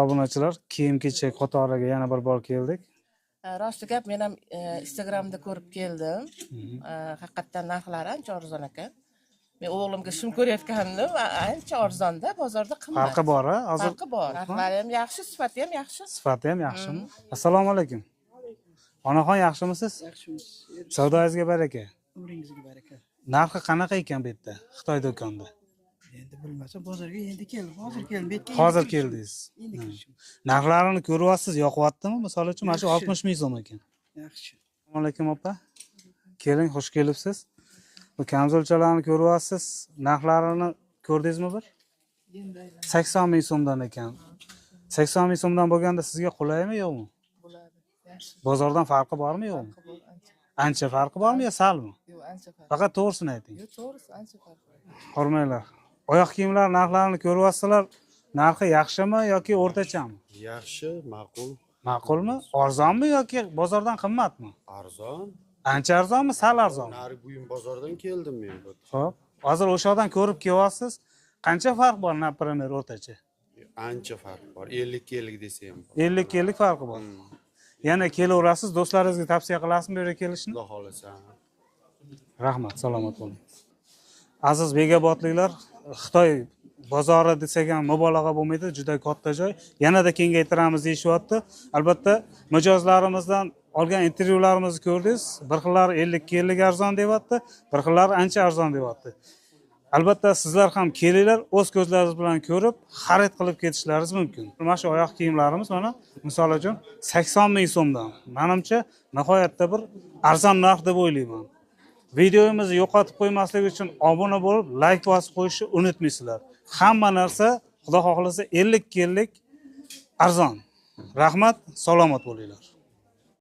Obunachilar, kiyim-kechak qatoriga yana bir bor keldik. Rosti gap, men ham Instagramda ko'rib keldim. Haqiqatan narxlari ancha arzon ekan. Men o'g'limga shim ko'rayotgandim, ancha arzonda, bozorda qimmat. Farqi bor-a? Hozir Farqi bor. Narxlari ham yaxshi, sifati ham yaxshi. sifati ham yaxshimi? Assalomu alaykum. Onaxon yaxshimisiz? Yaxshimiz. Savdoyingizga baraka. Umringizga baraka. Narxi qanaqa ekan bu yerda, Xitoy do'konda? Endi bilmasam, bozorga endi keldim. Hozir keldim. Bu yerga Hozir keldingiz. Endi kirishim. Narxlarini ko'ryapsiz, yoqyaptimi? Misol uchun, mana shu 60 ming so'm ekan. Yaxshi. Assalomu alaykum opa. Keling, xush kelibsiz. Bu kamzulchalarni ko'ryapsiz. Narxlarini ko'rdingizmi bir? 80 ming so'mdan ekan. 80 ming so'mdan bo'lganda sizga qulaymi, yo'qmi? Bo'ladi. Yaxshi. Bozordan farqi bormi, yo'qmi? Ancha farqi bormi yo salmi? Yo'q, ancha farq. Faqat to'g'risini ayting. Yo'q, to'g'risi ancha farq. Hurmatlar. Oyoq kiyimlar narxlarini ko'ryapsizlar. Narxi yaxshimi yoki o'rtachami? Yaxshi, ma'qul, Ma'qulmi? Arzonmi yoki bozordan qimmatmi? arzon. Ancha arzonmi, sal arzonmi? Nari buyum bozordan keldim men. Xo'p. Hozir o'sha yoqdan ko'rib kelyapsiz. Qancha farq bor, например, o'rtacha? Ancha farq bor. 50-50 desam bor. 50 farqi bor. Yana kelaverasiz, do'stlaringizga tavsiya qilasizmi bu yerga kelishni? Xudo xolasa. Rahmat, salomat bo'ling. Aziz Begobodliklar, Xitoy bozori desak ham mubolag'a bo'lmaydi, juda katta joy. Yanada kengaytiramiz deyishyapti. Albatta, mijozlarimizdan olgan intervyularimizni ko'rdingiz. Bir xillari 50 arzon deyapti, bir xillari ancha arzon deyapti. Albatta, sizlar ham kelinglar, o'z ko'zlaringiz bilan ko'rib, xarid qilib ketishlaringiz mumkin. Mana shu oyoq kiyimlarimiz mana, misol uchun 80 ming so'mdan. Menimcha, nihoyatda bir arzon narx deb o'ylayman. Videomizni yo'qotib qo'ymaslik uchun obuna bo'lib, like bosib qo'yishni unutmaysizlar. Hamma narsa, Xudo xohlasa 50 arzon. Rahmat, salomat bo'linglar.